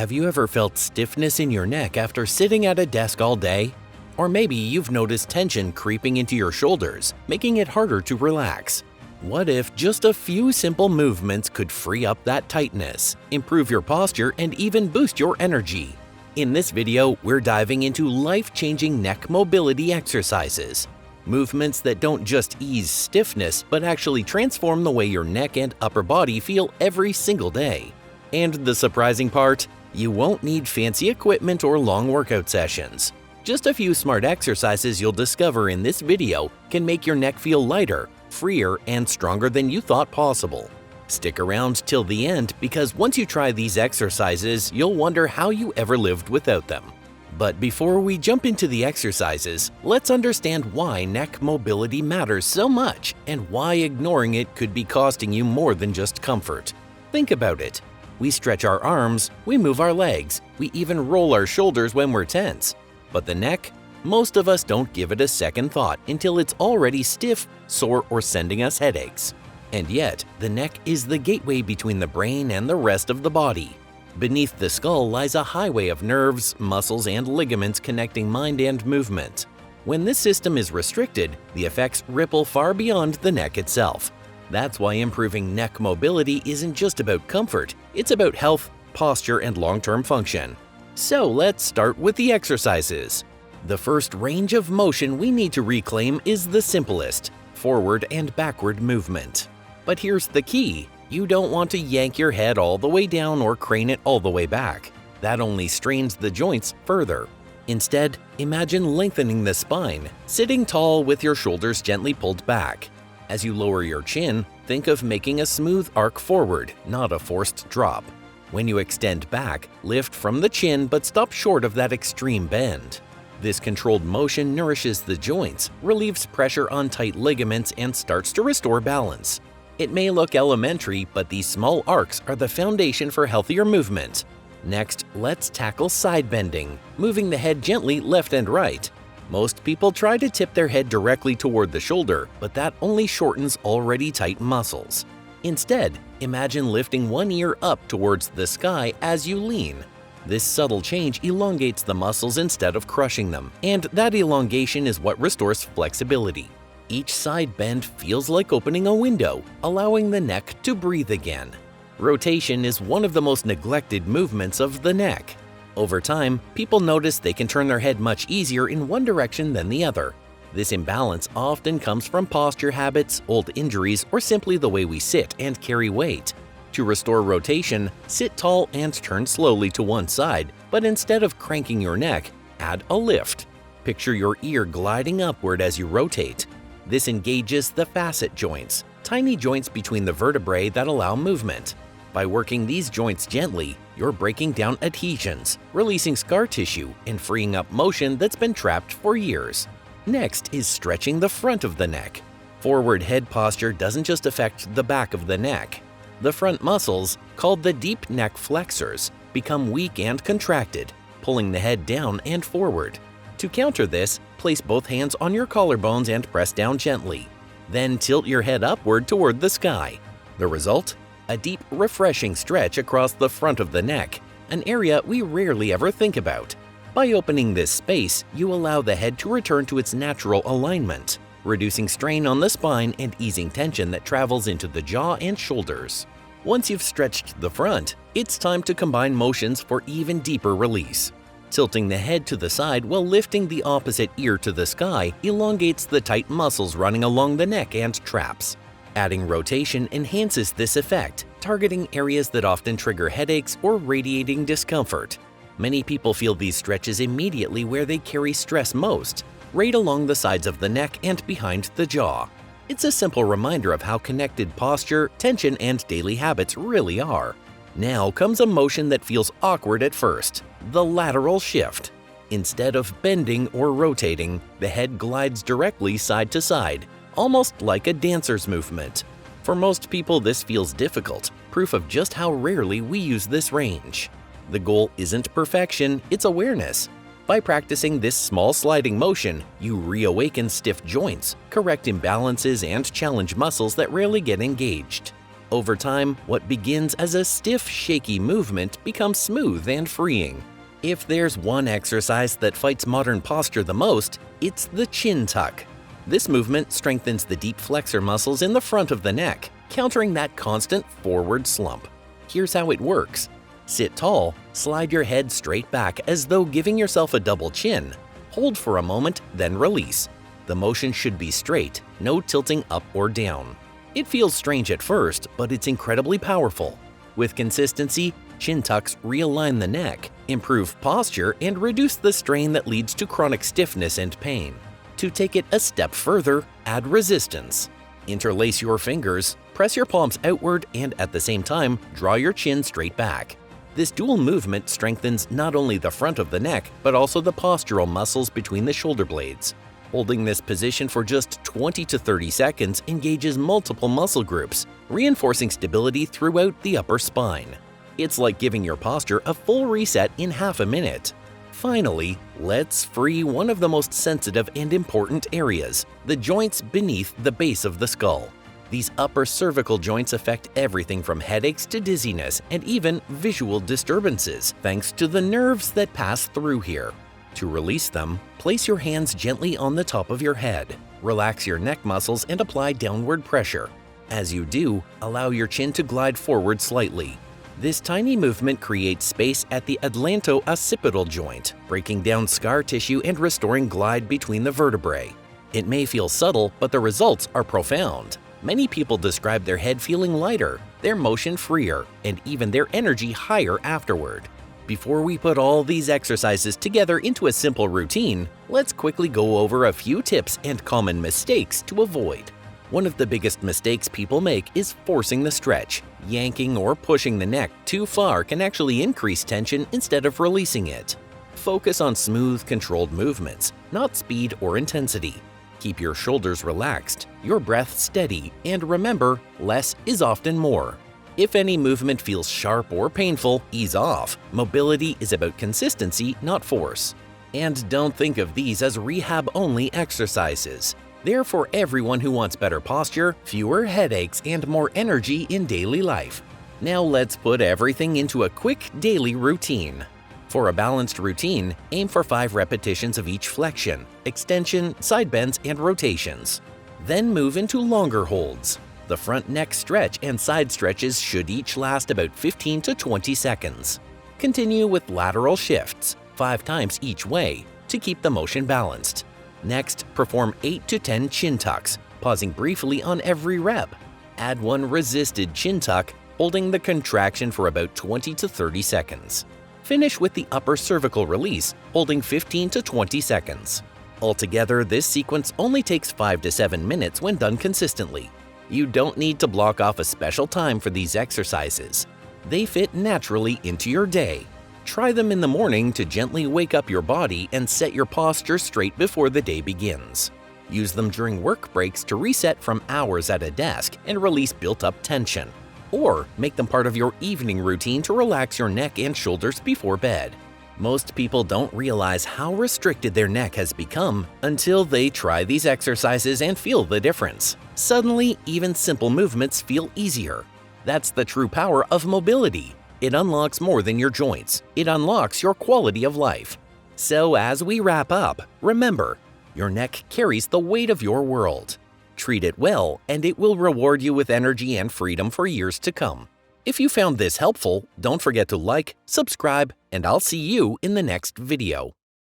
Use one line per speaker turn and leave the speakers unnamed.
Have you ever felt stiffness in your neck after sitting at a desk all day? Or maybe you've noticed tension creeping into your shoulders, making it harder to relax. What if just a few simple movements could free up that tightness, improve your posture, and even boost your energy? In this video, we're diving into life-changing neck mobility exercises. Movements that don't just ease stiffness, but actually transform the way your neck and upper body feel every single day. And the surprising part? You won't need fancy equipment or long workout sessions. Just a few smart exercises you'll discover in this video can make your neck feel lighter, freer, and stronger than you thought possible. Stick around till the end because once you try these exercises, you'll wonder how you ever lived without them. But before we jump into the exercises, let's understand why neck mobility matters so much and why ignoring it could be costing you more than just comfort. Think about it. We stretch our arms, we move our legs, we even roll our shoulders when we're tense. But the neck? Most of us don't give it a second thought until it's already stiff, sore, or sending us headaches. And yet, the neck is the gateway between the brain and the rest of the body. Beneath the skull lies a highway of nerves, muscles, and ligaments connecting mind and movement. When this system is restricted, the effects ripple far beyond the neck itself. That's why improving neck mobility isn't just about comfort, it's about health, posture, and long-term function. So let's start with the exercises. The first range of motion we need to reclaim is the simplest, forward and backward movement. But here's the key. You don't want to yank your head all the way down or crane it all the way back. That only strains the joints further. Instead, imagine lengthening the spine, sitting tall with your shoulders gently pulled back. As you lower your chin, think of making a smooth arc forward, not a forced drop. When you extend back, lift from the chin but stop short of that extreme bend. This controlled motion nourishes the joints, relieves pressure on tight ligaments, and starts to restore balance. It may look elementary, but these small arcs are the foundation for healthier movement. Next, let's tackle side bending, moving the head gently left and right. Most people try to tip their head directly toward the shoulder, but that only shortens already tight muscles. Instead, imagine lifting one ear up towards the sky as you lean. This subtle change elongates the muscles instead of crushing them, and that elongation is what restores flexibility. Each side bend feels like opening a window, allowing the neck to breathe again. Rotation is one of the most neglected movements of the neck. Over time, people notice they can turn their head much easier in one direction than the other. This imbalance often comes from posture habits, old injuries, or simply the way we sit and carry weight. To restore rotation, sit tall and turn slowly to one side, but instead of cranking your neck, add a lift. Picture your ear gliding upward as you rotate. This engages the facet joints, tiny joints between the vertebrae that allow movement. By working these joints gently, you're breaking down adhesions, releasing scar tissue, and freeing up motion that's been trapped for years. Next is stretching the front of the neck. Forward head posture doesn't just affect the back of the neck. The front muscles, called the deep neck flexors, become weak and contracted, pulling the head down and forward. To counter this, place both hands on your collarbones and press down gently. Then tilt your head upward toward the sky. The result? A deep, refreshing stretch across the front of the neck, an area we rarely ever think about. By opening this space, you allow the head to return to its natural alignment, reducing strain on the spine and easing tension that travels into the jaw and shoulders. Once you've stretched the front, it's time to combine motions for even deeper release. Tilting the head to the side while lifting the opposite ear to the sky elongates the tight muscles running along the neck and traps. Adding rotation enhances this effect, targeting areas that often trigger headaches or radiating discomfort. Many people feel these stretches immediately where they carry stress most, right along the sides of the neck and behind the jaw. It's a simple reminder of how connected posture, tension, and daily habits really are. Now comes a motion that feels awkward at first, the lateral shift. Instead of bending or rotating, the head glides directly side to side, almost like a dancer's movement. For most people, this feels difficult, proof of just how rarely we use this range. The goal isn't perfection, it's awareness. By practicing this small sliding motion, you reawaken stiff joints, correct imbalances, and challenge muscles that rarely get engaged. Over time, what begins as a stiff, shaky movement becomes smooth and freeing. If there's one exercise that fights modern posture the most, it's the chin tuck. This movement strengthens the deep flexor muscles in the front of the neck, countering that constant forward slump. Here's how it works. Sit tall, slide your head straight back as though giving yourself a double chin. Hold for a moment, then release. The motion should be straight, no tilting up or down. It feels strange at first, but it's incredibly powerful. With consistency, chin tucks realign the neck, improve posture, and reduce the strain that leads to chronic stiffness and pain. To take it a step further, add resistance. Interlace your fingers, press your palms outward, and at the same time, draw your chin straight back. This dual movement strengthens not only the front of the neck, but also the postural muscles between the shoulder blades. Holding this position for just 20 to 30 seconds engages multiple muscle groups, reinforcing stability throughout the upper spine. It's like giving your posture a full reset in half a minute. Finally, let's free one of the most sensitive and important areas, the joints beneath the base of the skull. These upper cervical joints affect everything from headaches to dizziness and even visual disturbances, thanks to the nerves that pass through here. To release them, place your hands gently on the top of your head. Relax your neck muscles and apply downward pressure. As you do, allow your chin to glide forward slightly. This tiny movement creates space at the atlanto-occipital joint, breaking down scar tissue and restoring glide between the vertebrae. It may feel subtle, but the results are profound. Many people describe their head feeling lighter, their motion freer, and even their energy higher afterward. Before we put all these exercises together into a simple routine, let's quickly go over a few tips and common mistakes to avoid. One of the biggest mistakes people make is forcing the stretch. Yanking or pushing the neck too far can actually increase tension instead of releasing it. Focus on smooth, controlled movements, not speed or intensity. Keep your shoulders relaxed, your breath steady, and remember, less is often more. If any movement feels sharp or painful, ease off. Mobility is about consistency, not force. And don't think of these as rehab-only exercises. They're for everyone who wants better posture, fewer headaches, and more energy in daily life. Now let's put everything into a quick daily routine. For a balanced routine, aim for 5 repetitions of each flexion, extension, side bends, and rotations. Then move into longer holds. The front neck stretch and side stretches should each last about 15 to 20 seconds. Continue with lateral shifts, 5 times each way, to keep the motion balanced. Next, perform 8 to 10 chin tucks, pausing briefly on every rep. Add 1 resisted chin tuck, holding the contraction for about 20 to 30 seconds. Finish with the upper cervical release, holding 15 to 20 seconds. Altogether, this sequence only takes 5 to 7 minutes when done consistently. You don't need to block off a special time for these exercises. They fit naturally into your day. Try them in the morning to gently wake up your body and set your posture straight before the day begins. Use them during work breaks to reset from hours at a desk and release built-up tension. Or make them part of your evening routine to relax your neck and shoulders before bed. Most people don't realize how restricted their neck has become until they try these exercises and feel the difference. Suddenly, even simple movements feel easier. That's the true power of mobility. It unlocks more than your joints. It unlocks your quality of life. So as we wrap up, remember, your neck carries the weight of your world. Treat it well, and it will reward you with energy and freedom for years to come. If you found this helpful, don't forget to like, subscribe, and I'll see you in the next video.